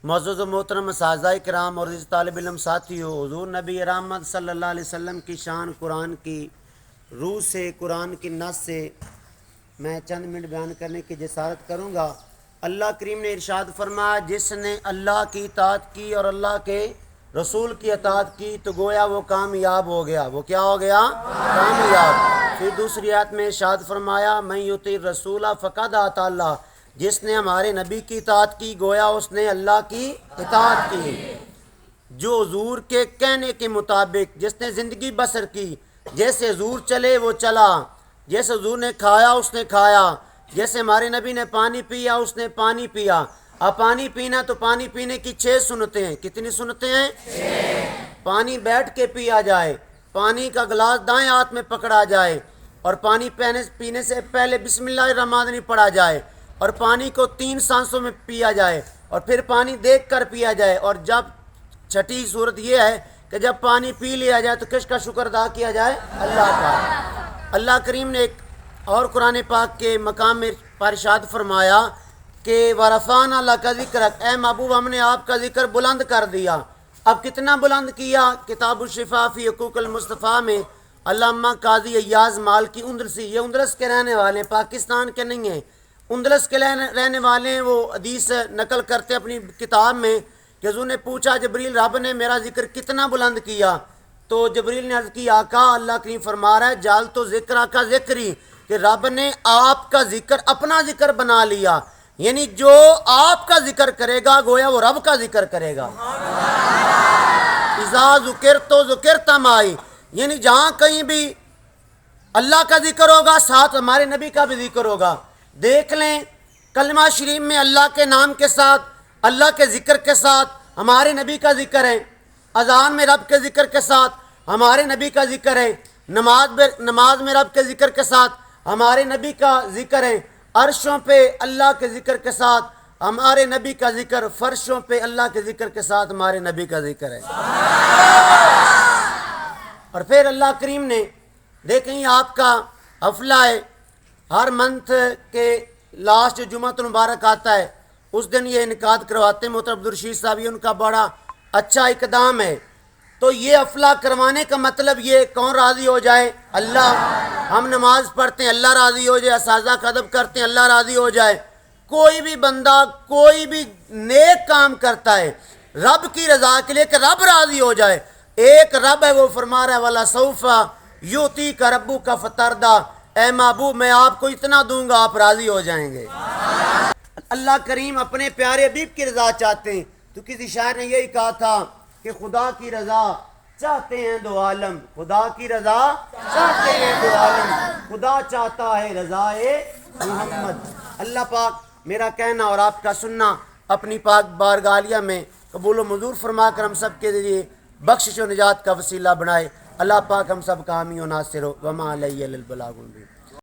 معزز و محترم اساتذہ کرام اور عزیز طالب علم ساتھیو، حضور نبی رحمت صلی اللہ علیہ وسلم کی شان قرآن کی روح سے، قرآن کی نص سے میں چند منٹ بیان کرنے کی جسارت کروں گا۔ اللہ کریم نے ارشاد فرمایا، جس نے اللہ کی اطاعت کی اور اللہ کے رسول کی اطاعت کی تو گویا وہ کامیاب ہو گیا۔ وہ کیا ہو گیا؟ کامیاب۔ پھر دوسری آیت میں ارشاد فرمایا، من یطیع الرسول فقد اطاع اللہ، جس نے ہمارے نبی کی اطاعت کی گویا اس نے اللہ کی اطاعت کی۔ جو حضور کے کہنے کے مطابق جس نے زندگی بسر کی، جیسے حضور چلے وہ چلا، جیسے حضور نے کھایا اس نے کھایا، جیسے ہمارے نبی نے پانی پیا اس نے پانی پیا۔ اب پانی پینا تو پانی پینے کی 6 سنتیں ہیں۔ کتنی سنتیں ہیں؟ 6۔ پانی بیٹھ کے پیا جائے، پانی کا گلاس دائیں ہاتھ میں پکڑا جائے، اور پانی پینے سے پہلے بسم اللہ الرحمن الرحیم پڑھا جائے، اور پانی کو 3 سانسوں میں پیا جائے، اور پھر پانی دیکھ کر پیا جائے۔ اور جب چھٹی صورت یہ ہے کہ جب پانی پی لیا جائے تو کس کا شکر ادا کیا جائے؟ اللہ کا۔ اللہ کریم نے ایک اور قرآن پاک کے مقام میں ارشاد فرمایا کہ وَرَفَعْنَا لَكَ ذِكْرَكَ، اے محبوب ہم نے آپ کا ذکر بلند کر دیا۔ اب کتنا بلند کیا؟ کتاب الشفا فی حقوق المصطفیٰ میں علامہ قاضی ایاز مالکی اندلسی، یہ اندلس کے رہنے والے ہیں، پاکستان کے نہیں ہیں، اندلس کے رہنے والے ہیں، وہ حدیث نقل کرتے اپنی کتاب میں کہ حضور نے پوچھا جبریل رب نے میرا ذکر کتنا بلند کیا؟ تو جبریل نے عرض کی آقا اللہ کریم فرما رہا ہے جال تو ذکر کا ذکری، کہ رب نے آپ کا ذکر اپنا ذکر بنا لیا، یعنی جو آپ کا ذکر کرے گا گویا وہ رب کا ذکر کرے گا۔ اذا ذکرت ذکرت معی، یعنی جہاں کہیں بھی اللہ کا ذکر ہوگا ساتھ ہمارے نبی کا بھی ذکر ہوگا۔ دیکھ لیں کلمہ شریف میں اللہ کے نام کے ساتھ، اللہ کے ذکر کے ساتھ ہمارے نبی کا ذکر ہے، اذان میں رب کے ذکر کے ساتھ ہمارے نبی کا ذکر ہے، نماز میں رب کے ذکر کے ساتھ ہمارے نبی کا ذکر ہے، عرشوں پہ اللہ کے ذکر کے ساتھ ہمارے نبی کا ذکر، فرشوں پہ اللہ کے ذکر کے ساتھ ہمارے نبی کا ذکر ہے۔ اور پھر اللہ کریم نے دیکھیں آپ کا حفلہ ہے، ہر منتھ کے لاسٹ جمعۃ المبارک آتا ہے، اس دن یہ انعقاد کرواتے ہیں محترم عبدالرشید صاحب، یہ ان کا بڑا اچھا اقدام ہے۔ تو یہ حفلہ کروانے کا مطلب یہ کون راضی ہو جائے؟ اللہ۔ ہم نماز پڑھتے ہیں اللہ راضی ہو جائے، اساتذہ کا ادب کرتے ہیں اللہ راضی ہو جائے۔ کوئی بھی بندہ کوئی بھی نیک کام کرتا ہے رب کی رضا کے لیے کہ رب راضی ہو جائے، ایک رب ہے وہ فرما رہا ہے وَلَسَوْفَ يُعْطِيكَ رَبُّكَ فَتَرْضَىٰ، اے محبوب میں آپ کو اتنا دوں گا آپ راضی ہو جائیں گے۔ اللہ کریم اپنے پیارے حبیب کی رضا چاہتے ہیں، تو کسی شاعر نے یہی کہا تھا کہ خدا کی رضا چاہتے ہیں دو عالم، خدا کی رضا چاہتے ہیں دو عالم، خدا چاہتا ہے رضا محمد۔ اللہ پاک میرا کہنا اور آپ کا سننا اپنی پاک بارگاہ میں قبول و منظور فرما کر ہم سب کے ذریعے بخشش و نجات کا وسیلہ بنائے۔ اللہ پاک ہم سب کا حامی و ناصر ہو۔ وما علیہ الا البلاغ المبین۔